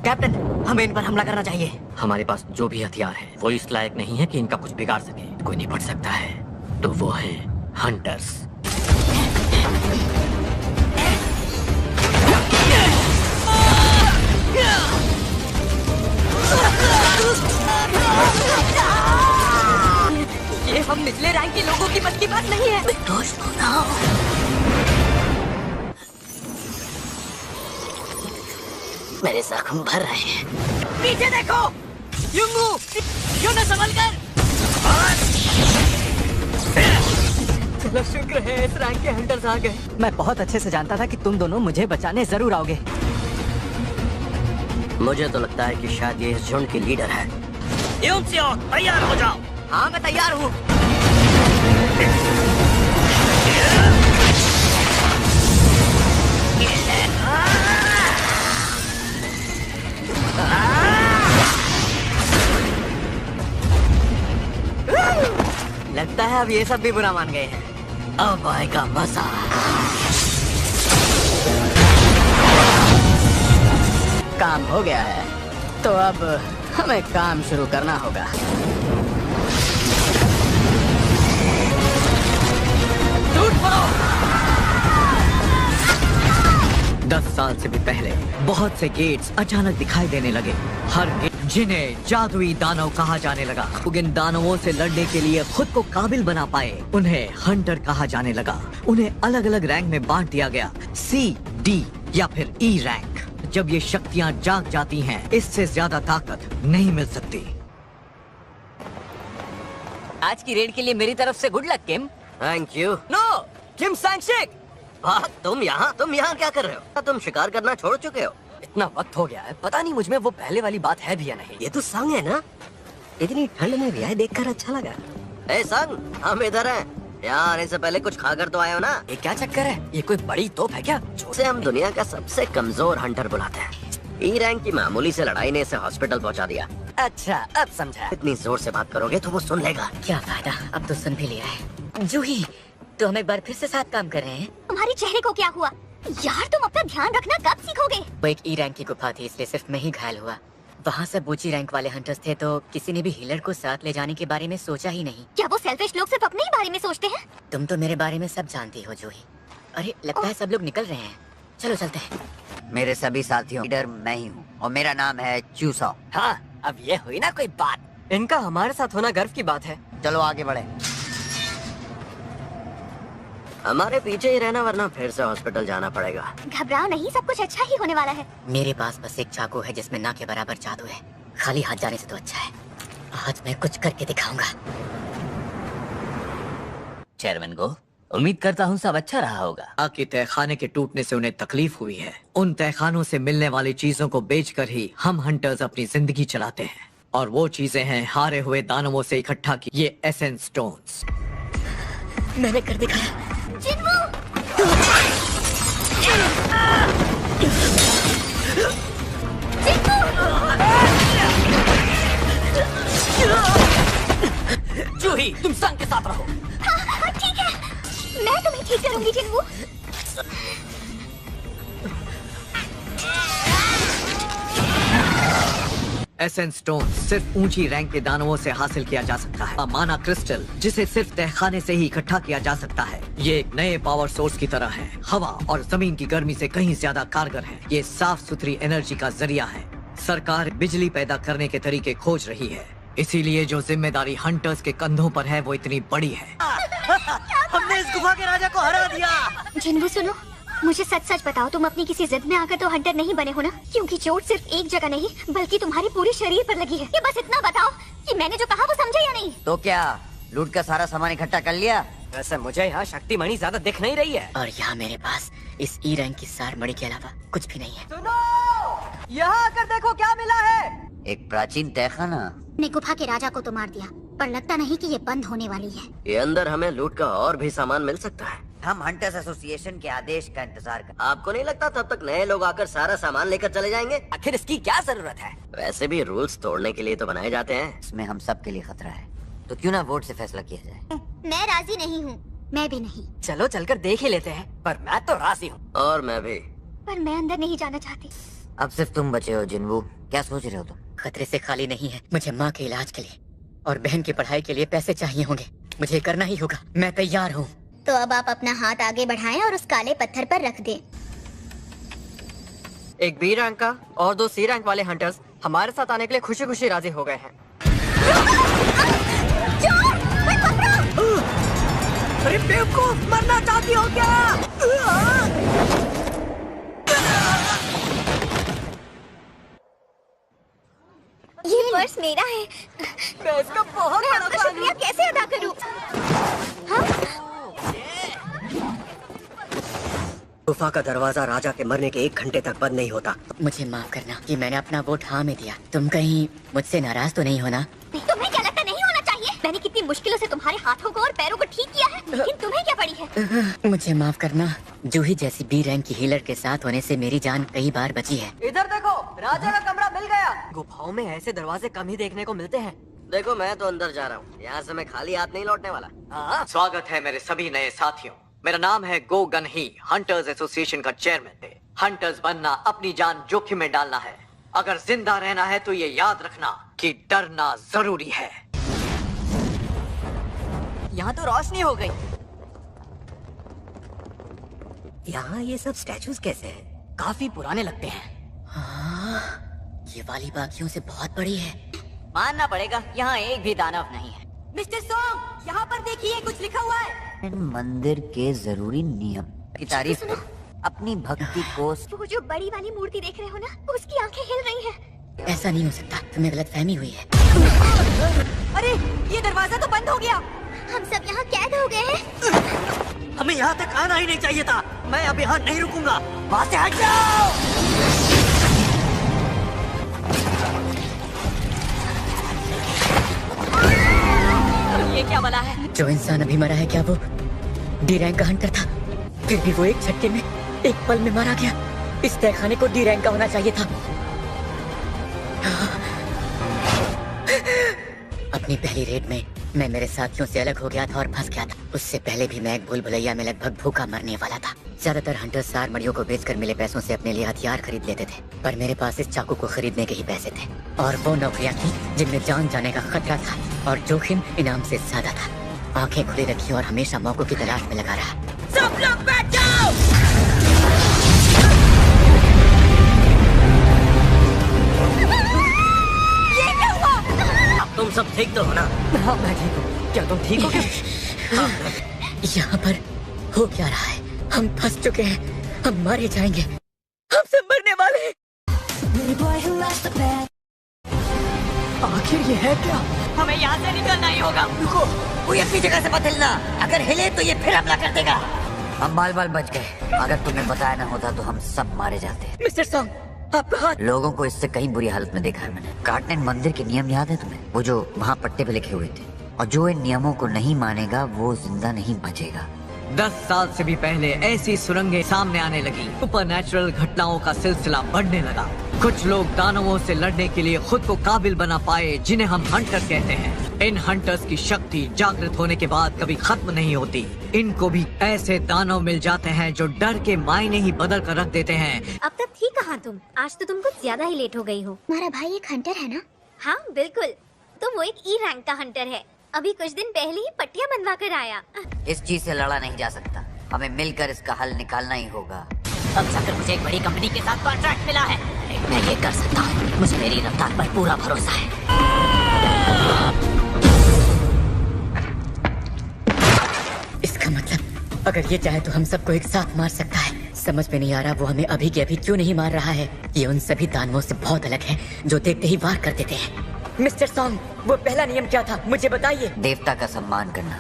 Captain, हमें इन पर हमला करना चाहिए। हमारे पास जो भी हथियार है वो इस लायक नहीं है कि इनका कुछ बिगाड़ सके। कोई निपट सकता है तो वो है हंटर्स। ये हम निचले रैंक के लोगों की बस की बात नहीं है। निर्दोष को ना हो। मेरे जख्म भर रहे हैं। पीछे देखो, युंगू, क्यों न संभल कर। चलो शुक्र है इस रैंक के हंटर्स आ गए। मैं बहुत अच्छे से जानता था कि तुम दोनों मुझे बचाने जरूर आओगे। मुझे तो लगता है कि शायद ये इस झुंड की लीडर है। तैयार हो जाओ। हाँ मैं तैयार हूँ। लगता है अब ये सब भी बुरा मान गए हैं। अब आएगा मजा। काम हो गया है तो अब हमें काम शुरू करना होगा। 10 साल से भी पहले बहुत से गेट्स अचानक दिखाई देने लगे। हर गेट जिन्हें जादुई दानव कहा जाने लगा। इन दानवों से लड़ने के लिए खुद को काबिल बना पाए उन्हें हंटर कहा जाने लगा। उन्हें अलग अलग रैंक में बांट दिया गया, C, D या फिर E रैंक। जब ये शक्तियाँ जाग जाती हैं, इससे ज्यादा ताकत नहीं मिल सकती। आज की रेड के लिए मेरी तरफ से good luck Kim. Thank you. No, Kim Sangshik. तुम यहाँ क्या कर रहे हो? तुम शिकार करना छोड़ चुके हो। इतना वक्त हो गया है, पता नहीं मुझ में वो पहले वाली बात है भी या नहीं। ये तो संग है ना, इतनी ठंड में भी आए देखकर अच्छा लगा। ए संग, हम इधर हैं। यार इससे पहले कुछ खाकर तो आए हो ना? ये क्या चक्कर है? ये कोई बड़ी तोप है क्या? जिसे हम दुनिया का सबसे कमजोर हंटर बुलाते हैं। E रैंक की मामूली से लड़ाई ने इसे हॉस्पिटल पहुंचा दिया। अच्छा अब समझा। इतनी जोर से बात करोगे तो वो सुन लेगा। क्या फायदा, अब तो सुन भी लिया है। जूही, तो हम एक बार फिर से साथ काम कर रहे हैं। तुम्हारे चेहरे को क्या हुआ? यार तुम अपना ध्यान रखना, कब सीखोगे? वो एक E रैंक की गुफा थी, इसलिए सिर्फ मैं ही घायल हुआ। वहाँ सब ऊंची रैंक वाले हंटर्स थे, तो किसी ने भी हीलर को साथ ले जाने के बारे में सोचा ही नहीं। क्या वो सेल्फिश लोग सिर्फ अपने ही बारे में सोचते हैं? तुम तो मेरे बारे में सब जानती हो जूही। अरे लगता है सब लोग निकल रहे हैं, चलो चलते हैं। मेरे सभी साथियों लीडर मैं ही हूँ और मेरा नाम है चूसो। हाँ अब ये हुई ना कोई बात। इनका हमारे साथ होना गर्व की बात है। चलो आगे बढ़े। हमारे पीछे ही रहना वरना फिर से हॉस्पिटल जाना पड़ेगा। घबराओ नहीं, सब कुछ अच्छा ही होने वाला है। मेरे पास बस एक चाकू है जिसमें ना के बराबर जादू है। खाली हाथ जाने से तो अच्छा है। आज मैं कुछ करके दिखाऊंगा। चेयरमैन को उम्मीद करता हूँ सब अच्छा रहा होगा। आखिर तहखाने के टूटने से उन्हें तकलीफ हुई है। उन तहखानों से मिलने वाली चीजों को बेचकर ही हम हंटर्स अपनी जिंदगी चलाते हैं, और वो चीजें हैं हारे हुए दानवों से इकट्ठा की ये एसेंस स्टोन्स। मैंने कर दिखाया। जूही तुम संग के साथ रहो। हाँ, ठीक है, मैं तुम्हें ठीक करूंगी जिन्हू। एसेंस स्टोन सिर्फ ऊंची रैंक के दानवों से हासिल किया जा सकता है। माना क्रिस्टल जिसे सिर्फ तहखाने से ही इकट्ठा किया जा सकता है। ये एक नए पावर सोर्स की तरह है, हवा और जमीन की गर्मी से कहीं ज्यादा कारगर है। ये साफ सुथरी एनर्जी का जरिया है। सरकार बिजली पैदा करने के तरीके खोज रही है, इसीलिए जो जिम्मेदारी हंटर्स के कंधों पर है वो इतनी बड़ी है। हमने इस गुफा के राजा को हरा दिया। जिन्हू सुनो, मुझे सच सच बताओ, तुम अपनी किसी जिद में आकर तो हंटर नहीं बने हो ना? क्योंकि चोट सिर्फ एक जगह नहीं बल्कि तुम्हारे पूरे शरीर पर लगी है। ये बस इतना बताओ कि मैंने जो कहा वो समझे या नहीं? तो क्या लूट का सारा सामान इकट्ठा कर लिया? वैसे मुझे यहाँ शक्ति मणि ज्यादा दिख नहीं रही है, और यहाँ मेरे पास इस E रैंक की सार मणि के अलावा कुछ भी नहीं है। सुनो, यहाँ आकर देखो क्या मिला है। एक प्राचीन तहखाना। ने गुफा के राजा को तो मार दिया, पर लगता नहीं कि ये बंद होने वाली है। ये अंदर हमें लूट का और भी सामान मिल सकता है। हम हंटर्स एसोसिएशन के आदेश का इंतजार कर। आपको नहीं लगता तब तक नए लोग आकर सारा सामान लेकर चले जाएंगे? आखिर इसकी क्या जरूरत है? वैसे भी रूल्स तोड़ने के लिए तो बनाए जाते हैं। इसमें हम सब के लिए खतरा है, तो क्यों ना वोट से फैसला किया जाए। मैं राजी नहीं हूँ। मैं भी नहीं। चलो चलकर देख ही लेते हैं, पर मैं तो राजी हूँ। और मैं भी। पर मैं अंदर नहीं जाना चाहती। अब सिर्फ तुम बचे हो जिन्वू। क्या सोच रहे हो तुम? खतरे से खाली नहीं है। मुझे माँ के इलाज के लिए और बहन की पढ़ाई के लिए पैसे चाहिए होंगे। मुझे करना ही होगा। मैं तैयार हूँ। तो अब आप अपना हाथ आगे बढ़ाएं और उस काले पत्थर पर रख दें। एक बी रैंक का और 2 सी रैंक वाले हंटर्स हमारे साथ आने के लिए खुशी खुशी राजी हो गए हैं। अरे बेवकूफ, मरना चाहती हो क्या? ये पर्स मेरा है। मैं इसका बहुत मैं बड़ा आपका फैन हूँ। शुक्रिया कैसे अदा करूं? गुफा का दरवाजा राजा के मरने के 1 घंटे तक बंद नहीं होता। मुझे माफ करना कि मैंने अपना वोट हाँ में दिया। तुम कहीं मुझसे नाराज तो नहीं होना? तुम्हें क्या लगता नहीं होना चाहिए? मैंने कितनी मुश्किलों से तुम्हारे हाथों को और पैरों को ठीक किया है, लेकिन तुम्हें क्या पड़ी है? मुझे माफ करना। जूही जैसी बी रैंक की हीलर के साथ होने से मेरी जान कई बार बची है। इधर देखो, राजा का कमरा मिल गया। गुफाओं में ऐसे दरवाजे कम ही देखने को मिलते हैं। देखो, मैं तो अंदर जा रहा हूँ। यहाँ से मैं खाली हाथ नहीं लौटने वाला। हाँ? स्वागत है मेरे सभी नए साथियों। मेरा नाम है गो गन ही, हंटर्स एसोसिएशन का चेयरमैन थे। हंटर्स बनना अपनी जान जोखिम में डालना है। अगर जिंदा रहना है तो ये याद रखना कि डरना जरूरी है। यहाँ तो रोशनी हो गई। यहाँ ये सब स्टैचूज कैसे हैं? काफी पुराने लगते हैं। हाँ, ये वाली बाकियों से बहुत बड़ी है। मानना पड़ेगा, यहाँ एक भी दानव नहीं है। मिस्टर सॉन्ग, यहाँ पर देखिए, कुछ लिखा हुआ है। मंदिर के जरूरी नियम की तारीफ करो। अपनी भक्ति को वो जो बड़ी वाली मूर्ति देख रहे हो ना, उसकी आंखें हिल रही हैं। ऐसा नहीं हो सकता। तुम्हें गलतफहमी हुई है। अरे, ये दरवाजा तो बंद हो गया। हम सब यहाँ कैद हो गए हैं। हमें यहाँ तक आना ही नहीं चाहिए था। मैं अब यहाँ नहीं रुकूंगा। वहाँ से हट जाओ। ये क्या बला है? जो इंसान अभी मरा है, क्या वो डी रैंक का हंटर था? फिर भी वो एक झटके में, एक पल में मारा गया। इस तहखाने को डी रैंक का होना चाहिए था। अपनी पहली रेड में मैं मेरे साथियों से अलग हो गया था और फंस गया था। उससे पहले भी मैं एक भूल भुलैया में लगभग भूखा मरने वाला था। ज्यादातर हंटर्स सार मड़ियों को बेचकर मिले पैसों से अपने लिए हथियार खरीद लेते थे, पर मेरे पास इस चाकू को खरीदने के ही पैसे थे। और वो नौकरियां थी जिनमें जान जाने का खतरा था और जोखिम इनाम से ज्यादा था। आंखें खुली रखी और हमेशा मौकों की तलाश में लगा रहा। सब लोग बैठ जाओ। ये क्या हुआ? अब तुम सब ठीक तो हो ना? हाँ, मैं ठीक हूँ। क्या तुम ठीक हो क्या? हाँ। यहाँ पर हो क्या रहा है? हम फंस चुके हैं। हम मारे जाएंगे। हम सब मरने वाले हैं। आखिर ये है क्या? हमें यहाँ से निकलना ही होगा। रुको, कोई अपनी जगह से मत हिलना। अगर हिले तो ये फिर हमला कर देगा। हम बाल बाल बच गए। अगर तुम्हें बताया ना होता तो हम सब मारे जाते। मिस्टर सॉन्ग, आपका हाथ। लोगों को इससे कहीं बुरी हालत में देखा है मैंने। कार्टनेट मंदिर के नियम याद है तुम्हें? वो जो वहाँ पट्टे पे लिखे हुए थे। और जो इन नियमों को नहीं मानेगा वो जिंदा नहीं बचेगा। 10 साल से भी पहले ऐसी सुरंगें सामने आने लगी। सुपरनैचुरल घटनाओं का सिलसिला बढ़ने लगा। कुछ लोग दानवों से लड़ने के लिए खुद को काबिल बना पाए, जिन्हें हम हंटर कहते हैं। इन हंटर्स की शक्ति जागृत होने के बाद कभी खत्म नहीं होती। इनको भी ऐसे दानव मिल जाते हैं जो डर के मायने ही बदल कर रख देते हैं। अब तक थी कहाँ तुम? आज तो तुम कुछ ज्यादा ही लेट हो गई हो। तुम्हारा भाई एक हंटर है ना? हाँ बिल्कुल, तो वो एक ई रैंक का हंटर है। अभी कुछ दिन पहले ही पट्टियां बनवा कर आया। इस चीज से लड़ा नहीं जा सकता। हमें मिलकर इसका हल निकालना ही होगा। अब जाकर मुझे एक बड़ी कंपनी के साथ कॉन्ट्रैक्ट मिला है। मैं ये कर सकता हूँ। मुझे मेरी रफ्तार पर पूरा भरोसा है। इसका मतलब अगर ये चाहे तो हम सबको एक साथ मार सकता है। समझ में नहीं आ रहा वो हमें अभी के अभी क्यों नहीं मार रहा है। ये उन सभी दानवों से बहुत अलग है जो देखते ही वार कर देते हैं। मिस्टर सॉन्ग, वो पहला नियम क्या था? मुझे बताइए। देवता का सम्मान करना।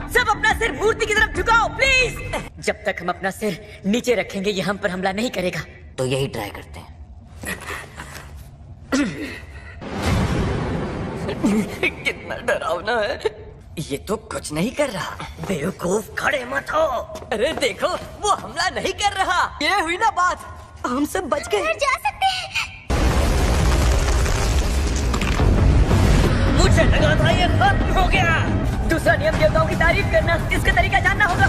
सब अपना सिर मूर्ति की तरफ झुकाओ प्लीज। जब तक हम अपना सिर नीचे रखेंगे ये हम पर हमला नहीं करेगा। तो यही ट्राई करते हैं। कितना डरावना है। ये तो कुछ नहीं कर रहा। बेवकूफ, खड़े मत हो। अरे देखो, वो हमला नहीं कर रहा। ये हुई ना बात। हम सब बच गए। घर जा सकते हैं। मुझे लगा था ये खत्म हो गया। दूसरा नियम देवताओं की तारीफ करना, इसका तरीका जानना होगा।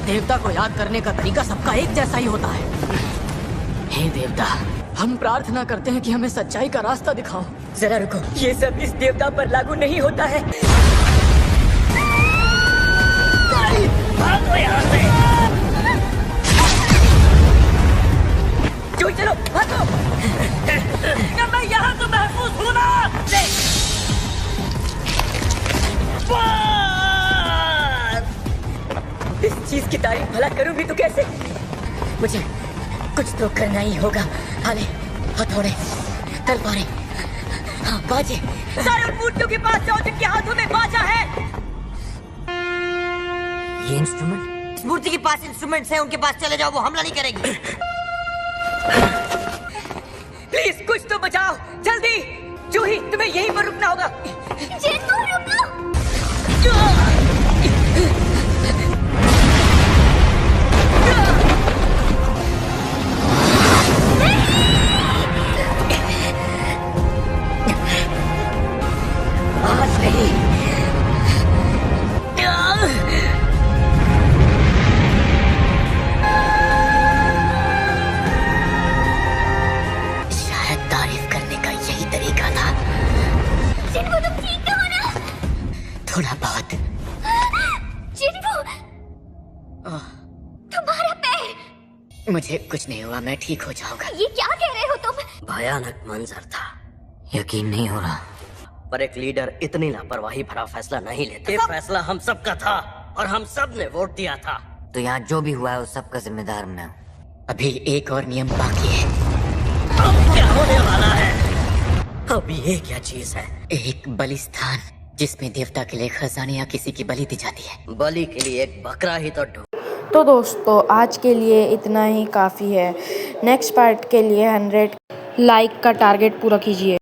देवता को याद करने का तरीका सबका एक जैसा ही होता है। हे देवता, हम प्रार्थना करते हैं कि हमें सच्चाई का रास्ता दिखाओ। जरा रुको, ये सब इस देवता पर लागू नहीं होता है। भागो यहाँ से। चलो भागो। मैं यहाँ तो महफूज हूँ ना। इस चीज की तारीफ भला करूं भी तो कैसे? मुझे कुछ तो करना ही होगा। हाले, हथौड़े, तलवारें, हाँ बाजे, सारे उन मूर्तियों के पास जाओ जिनके हाथों में बाजा है। ये इंस्ट्रूमेंट, इस मूर्ति के पास इंस्ट्रूमेंट्स हैं, उनके पास चले जाओ, वो हमला नहीं करेगी। प्लीज कुछ तो बचाओ, जल्दी। जूही, तुम्हें यहीं पर रुकना होगा। जिनको रुको। आज नहीं। शायद तारीफ करने का यही तरीका था। जिनको तुम ठीक तो हो ना? थोड़ा बहुत। जिनको तुम्हारा पैर। मुझे कुछ नहीं हुआ, मैं ठीक हो जाऊंगा। ये क्या कह रहे हो तुम? भयानक मंजर था, यकीन नहीं हो रहा। पर एक लीडर इतनी लापरवाही भरा फैसला नहीं लेता। ये फैसला हम सबका था और हम सब ने वोट दिया था। तो यहाँ जो भी हुआ है उस सबका जिम्मेदार मैं हूँ। अभी एक और नियम बाकी है। अब क्या होने वाला है? अब ये क्या चीज है? एक बलिस्थान जिसमें देवता के लिए खजाने या किसी की बलि दी जाती है। बलि के लिए एक बकरा ही तो ढूंढ। तो दोस्तों आज के लिए इतना ही काफ़ी है। नेक्स्ट पार्ट के लिए 100 लाइक का टारगेट पूरा कीजिए।